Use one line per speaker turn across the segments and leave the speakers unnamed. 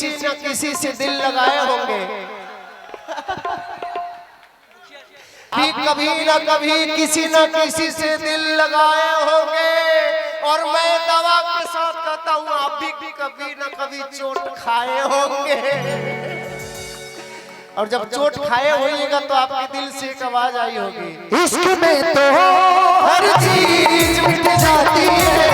किसी न किसी से दिल लगाए होंगे, कभी न कभी किसी न किसी से दिल लगाए होंगे। और मैं दवा के साथ कहता हूँ आप भी कभी न कभी चोट खाए होंगे। और जब चोट खाए होइएगा तो आपके दिल से एक आवाज आई होगी,
इश्क में तो हर चीज मिट जाती है,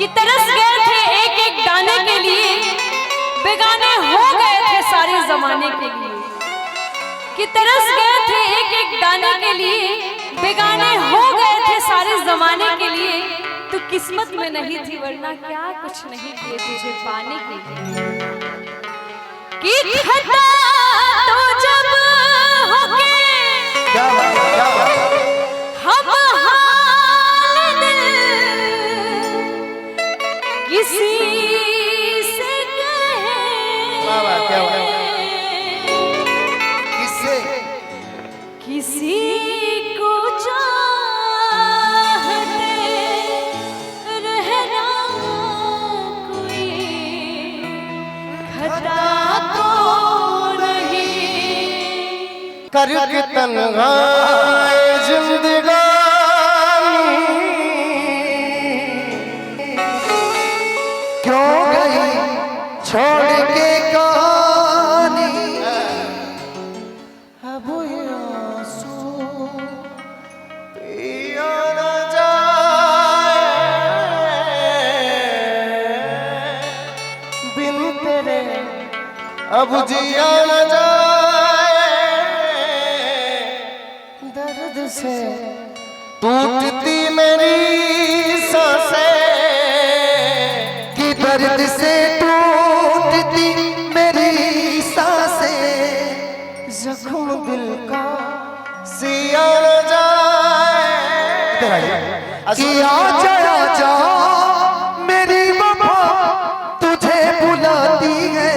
कि तरस गए थे एक एक दाने के लिए, बेगाने हो गए थे सारे जमाने के लिए। तू किस्मत में नहीं थी वरना क्या कुछ नहीं किए तुझे पाने के लिए। कि खता तो जब होके हम हाल दिल किसी से कहे, किसी को चाहते रहना कोई खता तो नहीं।
करके तन्हाई जिंदगानी
क्यों गई छोड़ के कहानी,
अब ये आंसू पिया न जाए, बिन तेरे अब जिया न जाए। दर्द से टूटती मेरी सांसें,
कि दर्द से टूटती मेरी सांसें,
जख्म दिल का सिया न जाए।
कि आजा आजा मेरी वफा तुझे बुलाती है,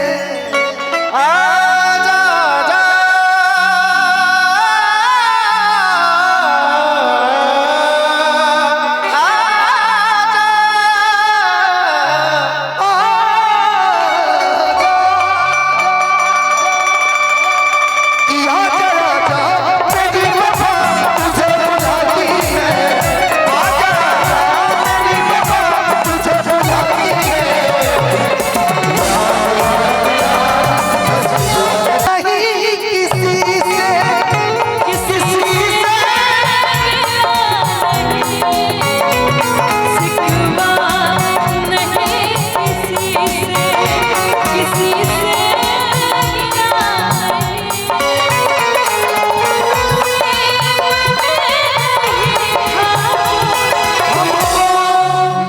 आजा आजा
कि आजा आजा मेरी वफा तुझे बुलाती है, आजा आजा मेरी वफा तुझे बुलाती है। नहीं किसी से
किसी से सिकवा नहीं, किसी से किसी से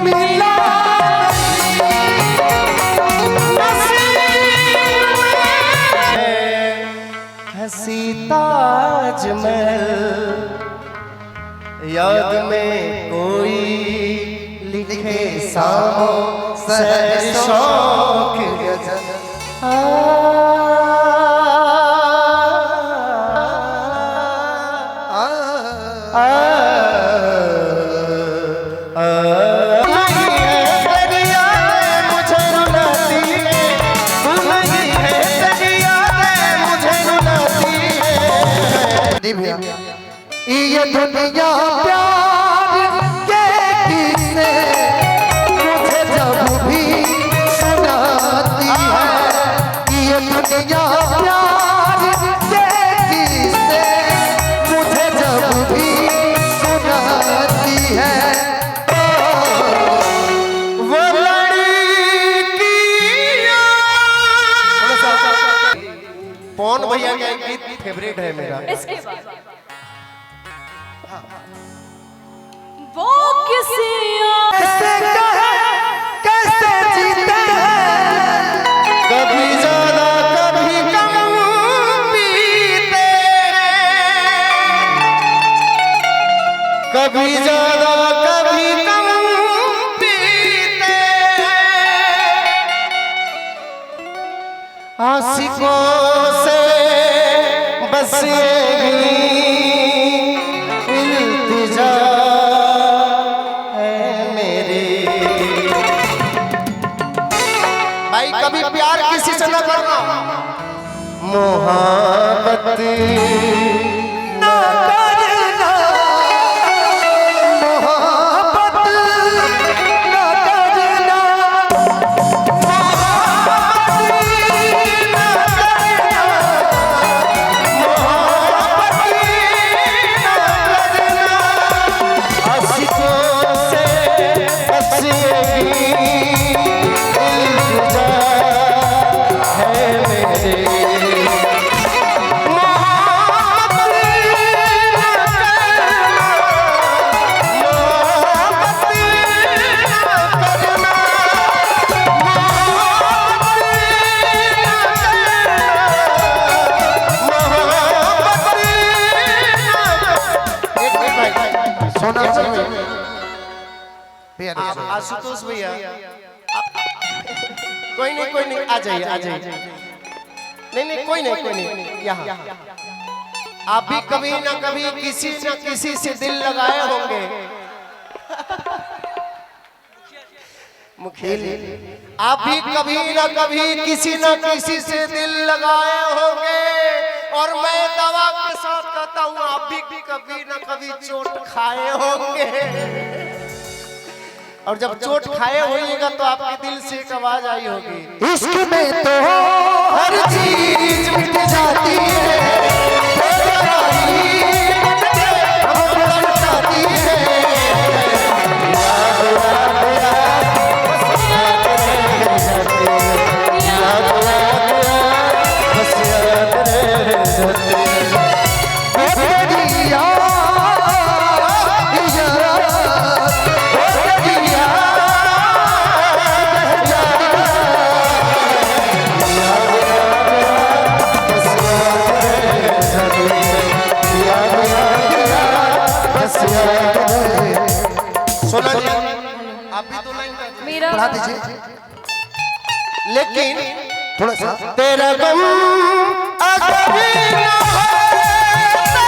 मिला
हंसी ताजमहल याद में कोई लिखे सामो सहर शौक गजल।
ये दुनिया प्यार के किस्से मुझे जब भी सुनाती है, ये दुनिया प्यार के किस्से मुझे जब भी सुनाती है।
वो लड़कियां पवन भैया का एक गीत फेवरेट है मेरा।
इसके बाद वो किसी और
कैसे कहे कैसे जीते हैं,
कभी ज्यादा कभी कम पीते हैं, कभी ज्यादा कभी कम पीते हैं, आशिकों से बस यही इल्तिजा है मेरी। भाई कभी प्यार किसी से न करना, मोहब्बत
ना करना, मोहब्बत ना करना,
आशिकों से बस यही इल्तिजा है मेरे।
सोना चाहिए भैया।
आशुतोष भैया कोई नहीं आ जाइए आ जाइए। नहीं कोई नहीं यहाँ। आप भी कभी ना कभी किसी न किसी से दिल लगाए होंगे। मुखिया जी आप भी कभी ना कभी किसी न किसी से दिल लगाए होंगे, और मैं दवा के साथ कहता हूँ आप भी कभी ना कभी चोट खाए होंगे। और जब चोट खाए होइएगा तो आपके दिल से एक आवाज आई होगी,
इश्क में तो हर चीज मिट जाती है,
सोना जी आप भी तो लाइन
मेरा
बढ़ा दीजिए
लेकिन
थोड़ा सा।
तेरा गम अगर न होता,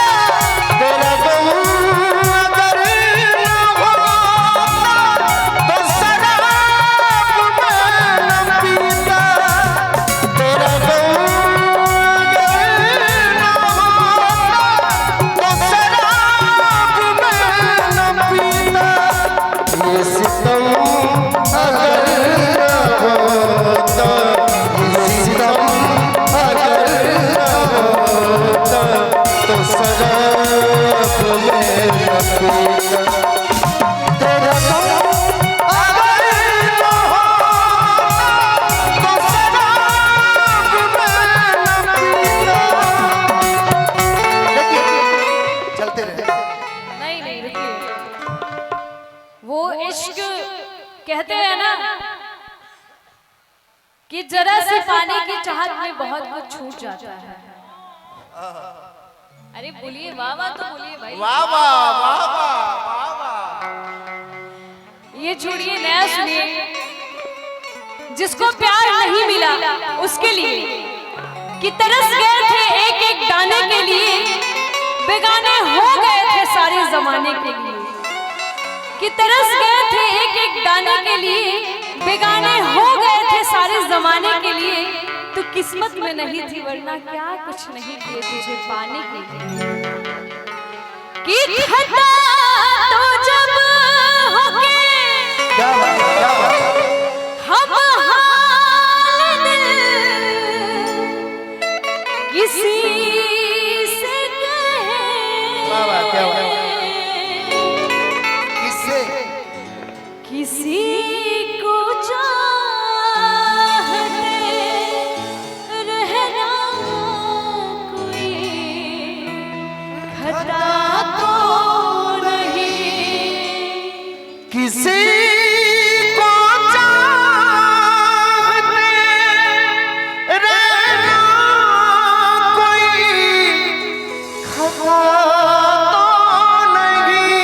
तेरा गम अगर न होता, तो शराब मैं न पीता। तेरा गम अगर न होता, तो शराब मैं न पीता। ये सितम अगर न होता, ये सितम अगर न होता, तो शराब मैं न पीता। तेरा गम अगर न होता, तो शराब मैं न पीता। देखिए चलते रहे।
नहीं रुकिए। वो इश्क कहते हैं ना कि जरा सी पानी की चाहत में बहुत कुछ छूट जाता है। अरे बोलिए वाह वाह तो बोलिए भाई।
वाह वाह वाह वाह वाह।
ये छोड़िए नया सुनिए। जिसको प्यार नहीं मिला उसके लिए कि तरस गए थे एक एक दाने के लिए, बेगाने हो गए थे सारे जमाने के लिए। कि तरस गए थे एक एक दाने के लिए, बेगाने हो गए थे सारे जमाने के लिए। तो किस्मत में नहीं थी वरना क्या कुछ नहीं किए तुझे पाने के लिए। कि खता तो जब होके
क्या बात है, क्या बात है।
हम हाल दिल किसी से
वाह वाह क्या बात है।
किससे
किसी को चाहते रहना कोई खता तो
खता तो नहीं।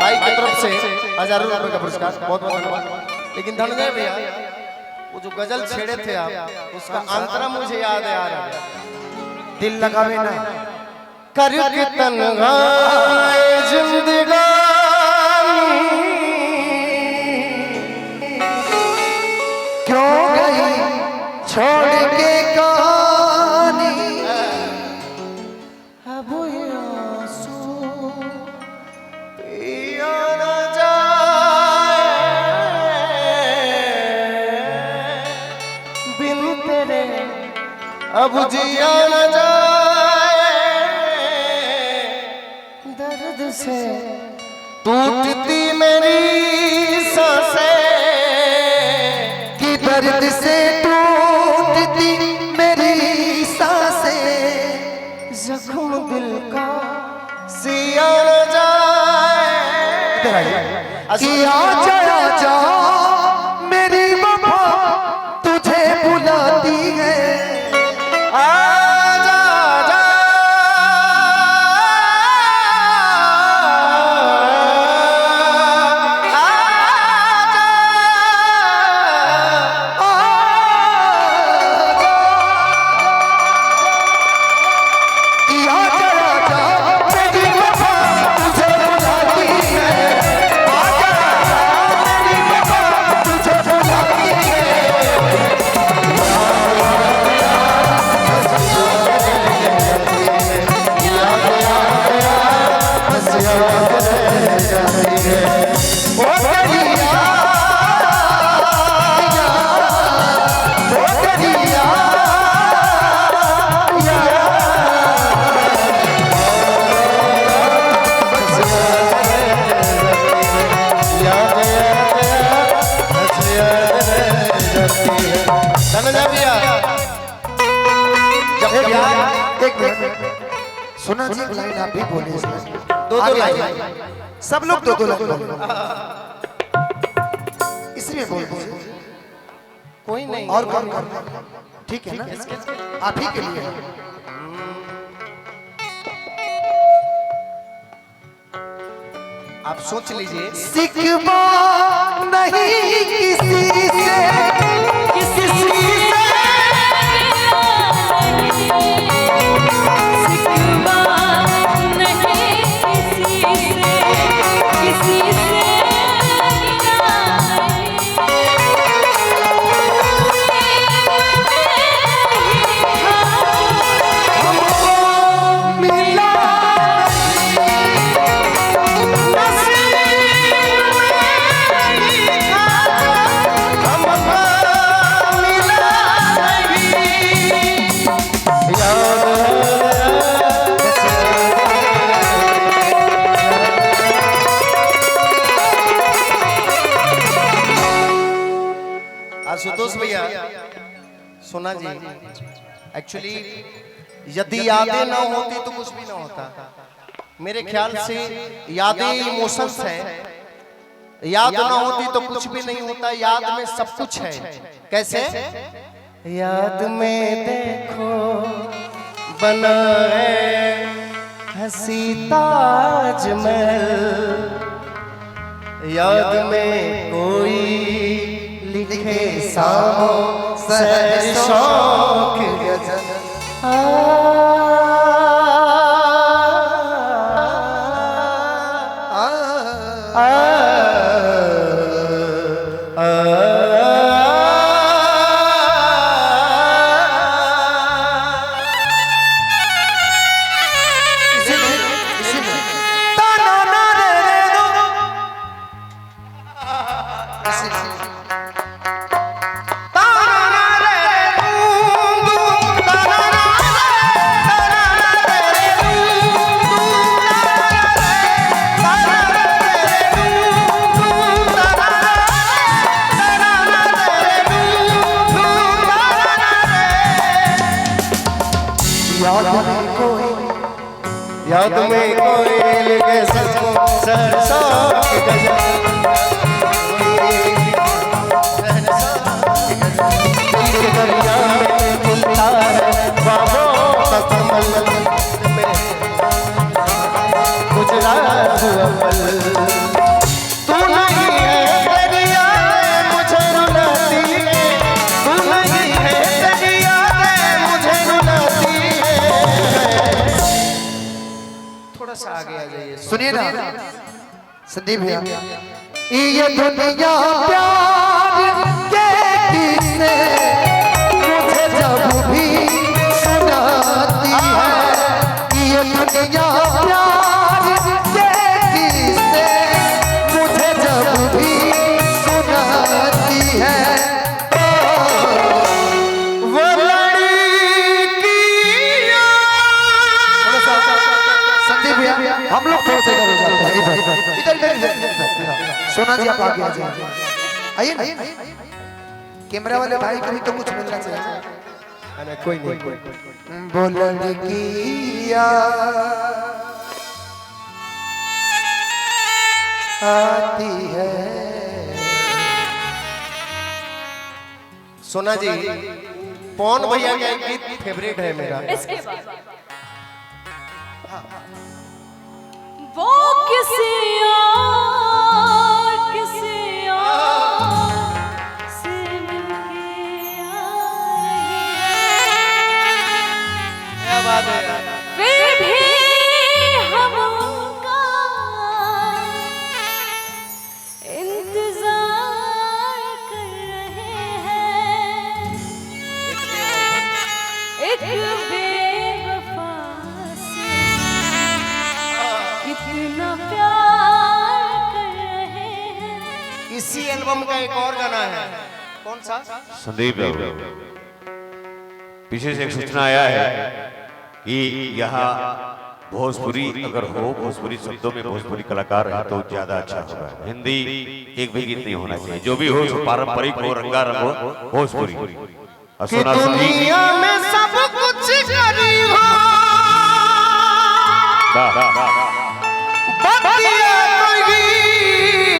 भाई की तरफ से 1000 रुपए का पुरस्कार, बहुत बहुत धन्यवाद। लेकिन धनंजय भैया, वो जो गजल छेड़े थे आप, उसका अंतरा मुझे याद है आ रहा है।
दिल लगावे ना
करके तन्हाई जिंदगानी
क्यों गई छोड़ के कहानी।
अब ये आंसू पिया न जाए बिन तेरे, अब जिया न जाए दर्द से टूटती मेरी सांसें
कि दर्द से टूटती मेरी सांसें।
जख्म दिल का सिया न जाए।
कि आजा आजा मेरी वफा तुझे बुलाती है।
आजा आजा
कि आजा आजा मेरी वफा तुझे बुलाती है। आजा आजा मेरी वफा तुझे बुलाती है। ओ करिया ओ करिया
धनंजय भैया, जब
एक मिनट सुना जी, लाइन आप भी बोलिए इसमें।
दो लाइन,
सब लोग दो लाइन इसमें बोल
कोई नहीं
और कौन कौन, ठीक है ना, आप ही के लिए।
आप सोच लीजिए।
सिकवा नहीं किसी से, किसी से
सिकवा नहीं किसी से, किसी से
मिला
आशुतोष भैया, सोना जी, एक्चुअली यदि यादें ना होती तो कुछ भी ना होता। मेरे ख्याल से यादें इमोशंस है, याद ना होती तो कुछ भी नहीं होता। याद में सब कुछ है। कैसे? याद में देखो बना है हंसी ताजमहल, याद में कोई लिखे सामो सहर शौक गजल। याद में कोयल के सजो सरसों की गजल, दरिया में मिलता है बाबा अव्वल। तू नहीं है तेरी यादें मुझे रुलाती है, तू नहीं है तेरी यादें मुझे रुलाती है। थोड़ा सा आगे आ जाइए।
सुनिए ना संदीप भैया, ये दुनिया प्यार के किस्से मुझे जब भी सुनाती है, ये दुनिया प्यार के किस्से मुझे जब भी सुनाती है।
वो लड़कियां
संदीप भैया हम लोग थोड़ा सा इधर हो जाते हैं, इधर सोना जी आप आगे आ जाइए, आइए ना, कैमरा वाले भाई को भी तो कुछ मिलना चाहिए।
कोई नहीं,
वो लड़कियां आती है।
सोना जी पवन भैया का एक गीत फेवरेट है मेरा।
इसके बाद वो किसी और से मिलके आई है,
क्या बात है।
फिर भी हम उनका इंतजार कर रहे हैं। एक बेवफा से कितना प्यार कर रहे हैं।
इसी एल्बम का एक और गाना है, कौन सा?
संदीप बाबू, पीछे से एक सूचना आया है कि यहाँ भोजपुरी अगर हो, भोजपुरी शब्दों में भोजपुरी कलाकार है तो ज्यादा अच्छा होगा। हिंदी एक भी गीत नहीं होना चाहिए, जो भी हो पारंपरिक हो, रंगारंग हो, भोजपुरी। और
कि
सोना
दुनिया में सब कुछ गरीब हो,
वाह वाह वाह